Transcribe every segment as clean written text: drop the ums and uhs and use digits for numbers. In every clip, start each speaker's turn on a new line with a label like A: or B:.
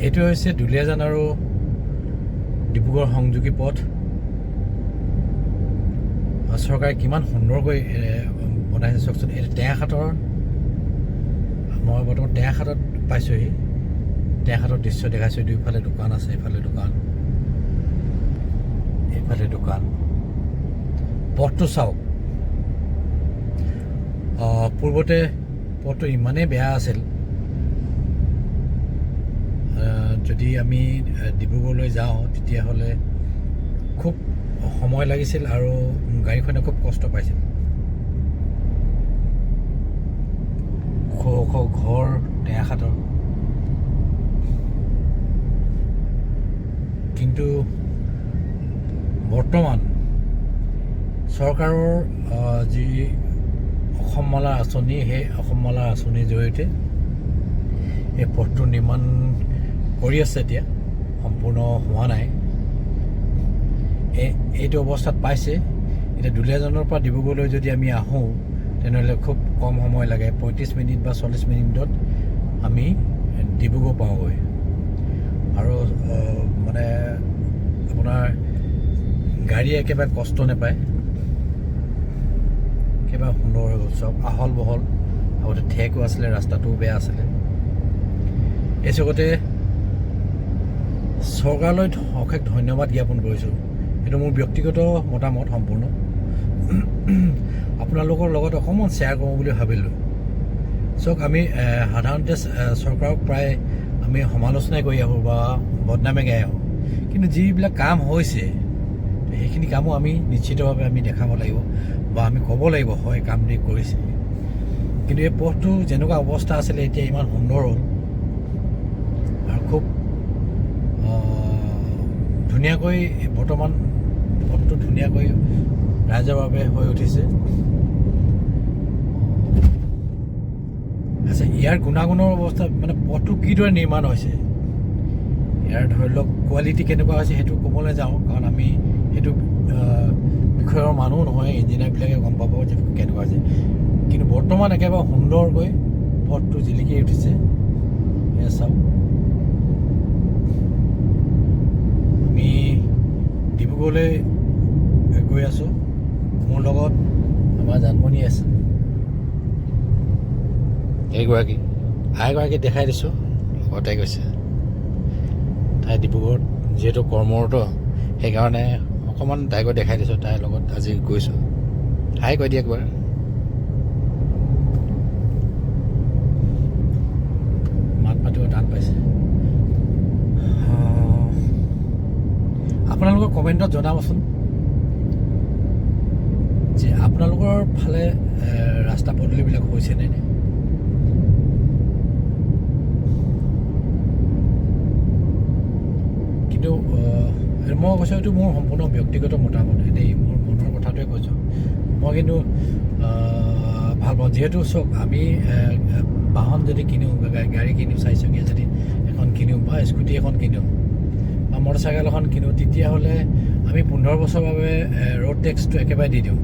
A: এইটো হৈছে দুলীয়াজান আৰু ডিব্ৰুগড় সংযোগী পথ। চৰকাৰে কিমান সুন্দৰকৈ বনাইছে চাওকচোন। এই টেঙাখাটৰ, মই বৰ্তমান টেঙাখাটত পাইছোঁহি। টেঙাখাটৰ দৃশ্য দেখাইছোঁ। দুইফালে দোকান আছে, এইফালে দোকান, এইফালে দোকান। পথটো চাওক। পূৰ্বতে পথটো ইমানেই বেয়া আছিল, যদি আমি ডিব্ৰুগড়লৈ যাওঁ তেতিয়াহ'লে খুব সময় লাগিছিল আৰু গাড়ীখনে খুব কষ্ট পাইছিল। ওখ ওখ ঘৰ টেঙাখাটৰ, কিন্তু বৰ্তমান চৰকাৰৰ যি অসম মালা আঁচনি, সেই অসম মালা আঁচনিৰ জৰিয়তে এই পথটো নিৰ্মাণ কৰি আছে। এতিয়া সম্পূৰ্ণ হোৱা নাই, এইটো অৱস্থাত পাইছে। এতিয়া দুলীয়াজানৰ পৰা ডিব্ৰুগড়লৈ যদি আমি আহোঁ তেনেহ'লে খুব কম সময় লাগে। 35 মিনিট বা 40 মিনিটত আমি ডিব্ৰুগড় পাওঁগৈ। আৰু মানে আপোনাৰ গাড়ী একেবাৰে কষ্ট নাপায়, একেবাৰে সুন্দৰ হৈ গ'ল চব, আহল বহল। আগতে ঠেকো আছিলে, ৰাস্তাটোও বেয়া আছিলে। এই চকতে চৰকাৰলৈ অশেষ ধন্যবাদ জ্ঞাপন কৰিছোঁ। এইটো মোৰ ব্যক্তিগত মতামত সম্পূৰ্ণ। আপোনালোকৰ লগত অকণমান শ্বেয়াৰ কৰোঁ বুলি ভাবিলোঁ। চাওক, আমি সাধাৰণতে চৰকাৰক প্ৰায় আমি সমালোচনাই কৰি আহোঁ বা বদনামে গাই আহোঁ, কিন্তু যিবিলাক কাম হৈছে সেইখিনি কামো আমি নিশ্চিতভাৱে আমি দেখাব লাগিব বা আমি ক'ব লাগিব, হয় কামটি কৰিছে। কিন্তু এই পথটো যেনেকুৱা অৱস্থা আছিলে এতিয়া ইমান সুন্দৰ হ'ল আৰু খুব ধুনীয়াকৈ বৰ্তমান পথটো ধুনীয়াকৈ ৰাইজৰ বাবে হৈ উঠিছে। আচ্ছা, ইয়াৰ গুণাগুণৰ অৱস্থা মানে পথটো কিদৰে নিৰ্মাণ হৈছে, ইয়াৰ ধৰি লওক কোৱালিটি কেনেকুৱা হৈছে সেইটো ক'বলৈ যাওঁ, কাৰণ আমি সেইটো বিষয়ৰ মানুহ নহয়, ইঞ্জিনিয়াৰবিলাকে গম পাব যে কেনেকুৱা হৈছে। কিন্তু বৰ্তমান একেবাৰে সুন্দৰকৈ পথটো জিলিকি উঠিছে। এয়া চাওক, আমি ডিব্ৰুগড়লৈ গৈ আছোঁ। মোৰ লগত আমাৰ জানমণি আছে, আইগৰাকী দেখাই দিছোঁ, লগতে গৈছে। তাই ডিব্ৰুগড়ত যিহেতু কৰ্মৰত, সেইকাৰণে অকণমান তাইকো দেখাই দিছোঁ। তাইৰ লগত আজি গৈছোঁ। হাই কৈ দিয়ে একবাৰ। মাত মাতিব টান পাইছে। আপোনালোকৰ কমেণ্টত জনাবচোন যে আপোনালোকৰ ফালে ৰাস্তা পদূলিবিলাক হৈছেনে নাই। কিন্তু মই কৈছোঁ, এইটো মোৰ সম্পূৰ্ণ ব্যক্তিগত মতামত দেই, মোৰ মনৰ কথাটোৱে কৈছোঁ। মই কিন্তু ভাল পাওঁ, যিহেতু চাওক, আমি বাহন যদি কিনো, গাড়ী কিনো, চাৰিচকীয়া যদি এখন কিনো বা স্কুটি এখন কিনো বা মটৰচাইকেল এখন কিনো, তেতিয়াহ'লে আমি 15 বছৰৰ বাবে ৰোড টেক্সটো একেবাৰে দি দিওঁ।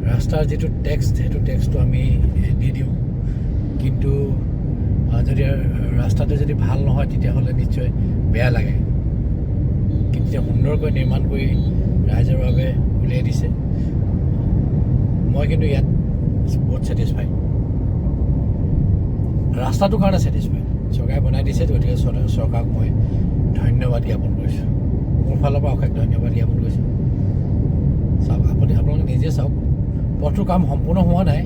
A: ৰাস্তাৰ যিটো টেক্স, সেইটো টেক্সটো আমি দি দিওঁ। কিন্তু যদি ৰাস্তাটো যদি ভাল নহয় তেতিয়াহ'লে নিশ্চয় বেয়া লাগে। কিন্তু এতিয়া সুন্দৰকৈ নিৰ্মাণ কৰি ৰাইজৰ বাবে উলিয়াই দিছে। মই কিন্তু ইয়াত বহুত ছেটিছফাইড, ৰাস্তাটোৰ কাৰণে ছেটিছফাইড। চৰকাৰে বনাই দিছে, গতিকে চৰকাৰক মই ধন্যবাদ জ্ঞাপন কৰিছোঁ। মোৰ ফালৰ পৰা অশেষ ধন্যবাদ জ্ঞাপন কৰিছোঁ। চাওক, আপোনালোকে নিজে চাওক, পথটোৰ কাম সম্পূৰ্ণ হোৱা নাই,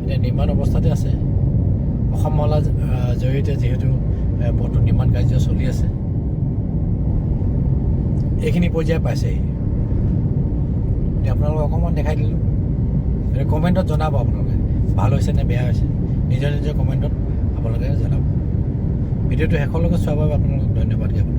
A: এতিয়া নিৰ্মাণ অৱস্থাতে আছে। অসম মালাৰ জৰিয়তে যিহেতু পথটো নিৰ্মাণ কাৰ্য চলি আছে, এইখিনি পৰ্যায় পাইছেহি। এতিয়া আপোনালোকক অকণমান দেখাই দিলোঁ। কমেণ্টত জনাব আপোনালোকে ভাল হৈছে নে বেয়া হৈছে, নিজৰ নিজৰ কমেণ্টত আপোনালোকে জনাব। ভিডিঅ'টো শেষলৈকে চোৱাৰ বাবে আপোনালোকক ধন্যবাদ জ্ঞাপন।